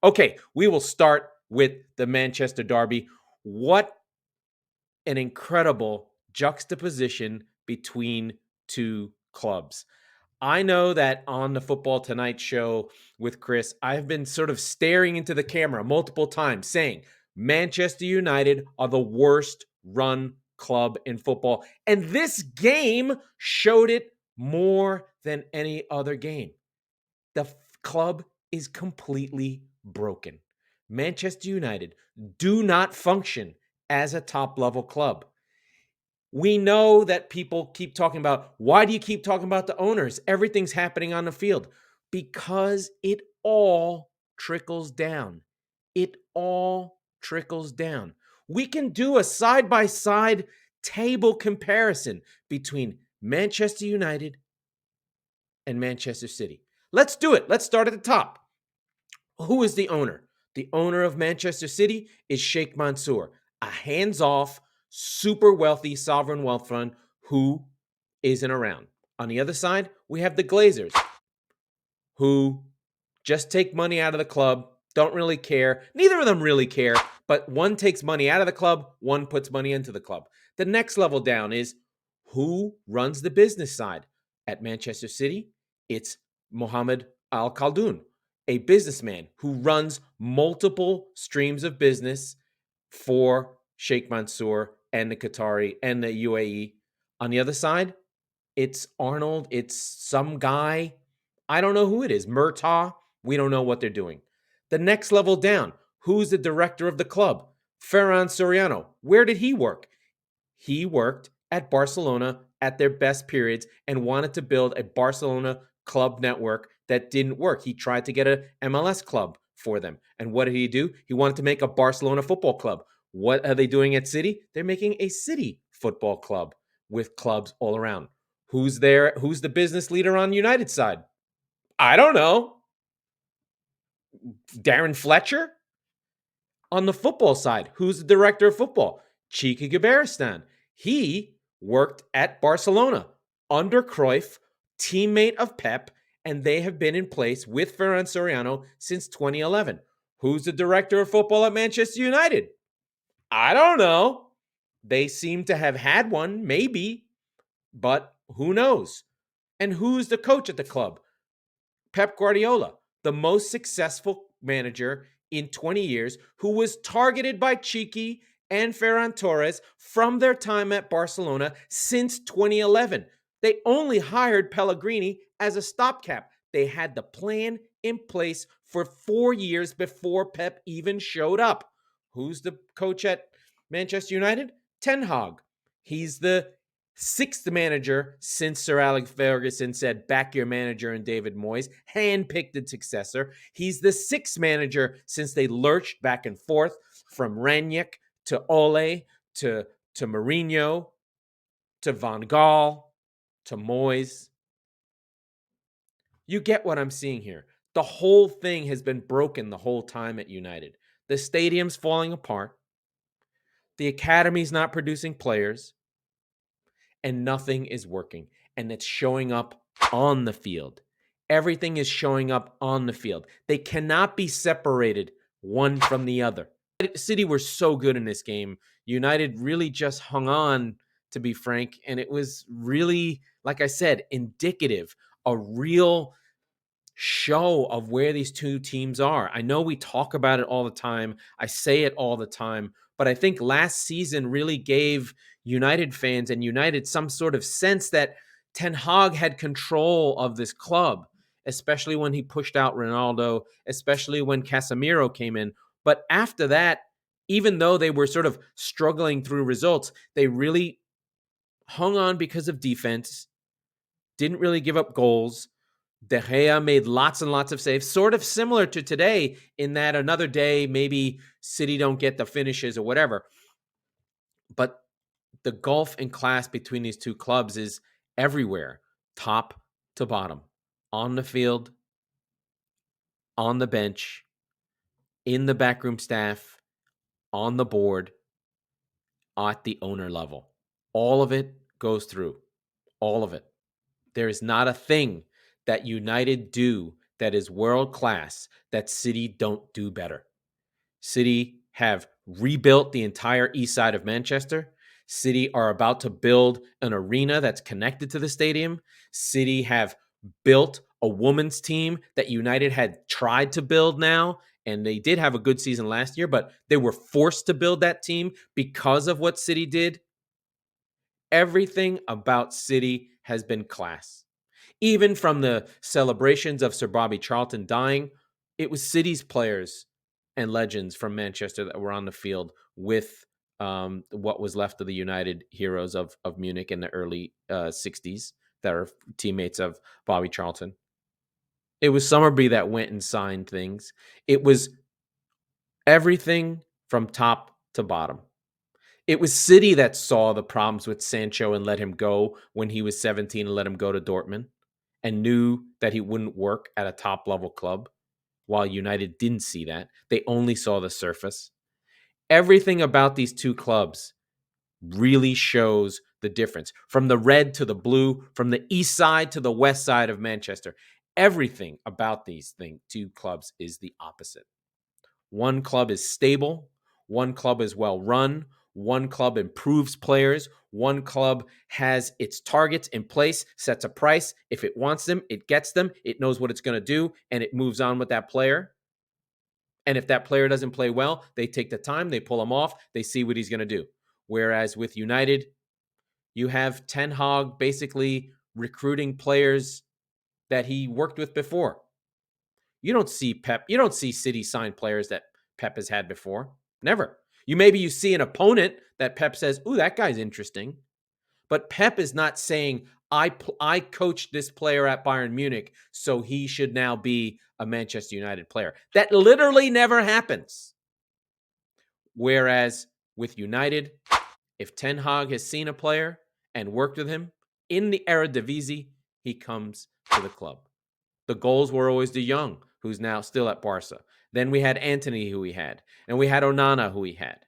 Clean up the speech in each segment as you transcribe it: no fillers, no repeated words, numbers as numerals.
Okay, we will start with the Manchester Derby. What an incredible juxtaposition between two clubs. I know that on the Football Tonight show with Chris, I've been sort of staring into the camera multiple times saying Manchester United are the worst run club in football. And this game showed it more than any other game. The club is completely broken. Manchester United do not function as a top level club. We know that people keep talking about, why do you keep talking about the owners? Everything's happening on the field. Because it all trickles down. It all trickles down. We can do a side by side table comparison between Manchester United and Manchester City. Let's do it. Let's start at the top. Who is the owner? The owner of Manchester City is Sheikh Mansour, a hands off, super wealthy sovereign wealth fund who isn't around. On the other side, we have the Glazers, who just take money out of the club, don't really care. Neither of them really care, but one takes money out of the club, one puts money into the club. The next level down is who runs the business side. At Manchester City, it's Mohammed Al Khaldoon, a businessman who runs multiple streams of business for Sheikh Mansour and the Qatari and the UAE. On the other side, it's Arnold. It's some guy. I don't know who it is. Murtaugh. We don't know what they're doing. The next level down, who's the director of the club? Ferran Soriano. Where did he work? He worked at Barcelona at their best periods and wanted to build a Barcelona club network that didn't work. He tried to get an MLS club for them. And what did he do? He wanted to make a Barcelona football club. What are they doing at City? They're making a City football club with clubs all around. Who's there? Who's the business leader on United side? I don't know. Darren Fletcher? On the football side, who's the director of football? Chika Gabaristan. He worked at Barcelona under Cruyff, teammate of Pep, and they have been in place with Ferran Soriano since 2011. Who's the director of football at Manchester United? I don't know. They seem to have had one, maybe, but who knows? And who's the coach at the club? Pep Guardiola, the most successful manager in 20 years, who was targeted by Cheeky and Ferran Torres from their time at Barcelona since 2011. They only hired Pellegrini as a stopgap. They had the plan in place for 4 years before Pep even showed up. Who's the coach at Manchester United? Ten Hag. He's the sixth manager since Sir Alex Ferguson said, back your manager in David Moyes, handpicked the successor. He's the sixth manager since they lurched back and forth from Rangnick to Ole to Mourinho to Van Gaal to Moyes. You get what I'm seeing here. The whole thing has been broken the whole time at United. The stadium's falling apart. The academy's not producing players. And nothing is working. And it's showing up on the field. Everything is showing up on the field. They cannot be separated one from the other. City were so good in this game. United really just hung on, to be frank. And it was really, like I said, indicative, a real show of where these two teams are. I know we talk about it all the time. I say it all the time. But I think last season really gave United fans and United some sort of sense that Ten Hag had control of this club, especially when he pushed out Ronaldo, especially when Casemiro came in. But after that, even though they were sort of struggling through results, they really hung on because of defense, didn't really give up goals. De Gea made lots and lots of saves, sort of similar to today in that another day, maybe City don't get the finishes or whatever. But the gulf in class between these two clubs is everywhere, top to bottom, on the field, on the bench, in the backroom staff, on the board, at the owner level. All of it goes through. All of it. There is not a thing that United do that is world class that City don't do better. City have rebuilt the entire east side of Manchester. City are about to build an arena that's connected to the stadium. City have built a women's team that United had tried to build now. And they did have a good season last year, but they were forced to build that team because of what City did. Everything about City has been class. Even from the celebrations of Sir Bobby Charlton dying, it was City's players and legends from Manchester that were on the field with what was left of the United heroes of Munich in the early 60s that are teammates of Bobby Charlton. It was Summerby that went and signed things. It was everything from top to bottom. It was City that saw the problems with Sancho and let him go when he was 17 and let him go to Dortmund and knew that he wouldn't work at a top level club, while United didn't see that. They only saw the surface. Everything about these two clubs really shows the difference. From the red to the blue, from the east side to the west side of Manchester, everything about these two clubs is the opposite. One club is stable, one club is well run, one club improves players, one club has its targets in place, sets a price. If it wants them, it gets them, it knows what it's going to do, and it moves on with that player. And if that player doesn't play well, they take the time, they pull him off, they see what he's going to do. Whereas with United, you have Ten Hag basically recruiting players that he worked with before. You don't see City sign players that Pep has had before. Never. You see an opponent that Pep says, "Ooh, that guy's interesting." But Pep is not saying, I coached this player at Bayern Munich, so he should now be a Manchester United player. That literally never happens. Whereas with United, if Ten Hag has seen a player and worked with him in the Eredivisie, he comes to the club. The goals were always De Jong, who's now still at Barca. Then we had Antony, who we had. And we had Onana, who we had.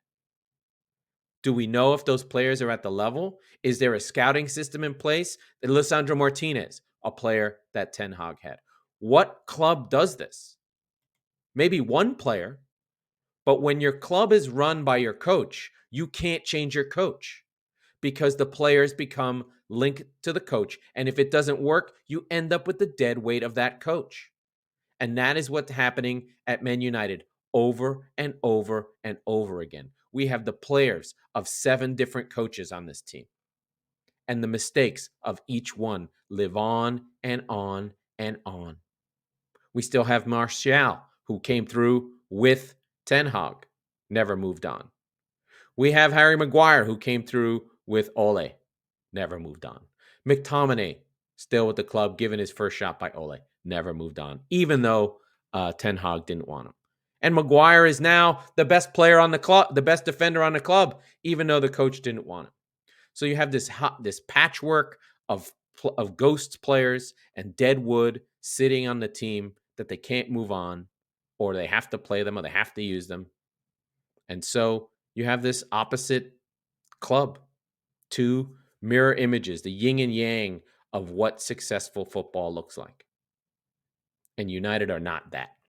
Do we know if those players are at the level? Is there a scouting system in place? Lisandro Martinez, a player that Ten Hag had. What club does this? Maybe one player, but when your club is run by your coach, you can't change your coach because the players become linked to the coach. And if it doesn't work, you end up with the dead weight of that coach. And that is what's happening at Man United over and over and over again. We have the players of 7 different coaches on this team. And the mistakes of each one live on and on and on. We still have Martial, who came through with Ten Hag, never moved on. We have Harry Maguire, who came through with Ole, never moved on. McTominay, still with the club, given his first shot by Ole, never moved on, even though Ten Hag didn't want him. And Maguire is now the best player on the club, the best defender on the club, even though the coach didn't want him. So you have this patchwork of ghost players and dead wood sitting on the team that they can't move on, or they have to play them, or they have to use them. And so you have this opposite club, 2 mirror images, the yin and yang of what successful football looks like. And United are not that.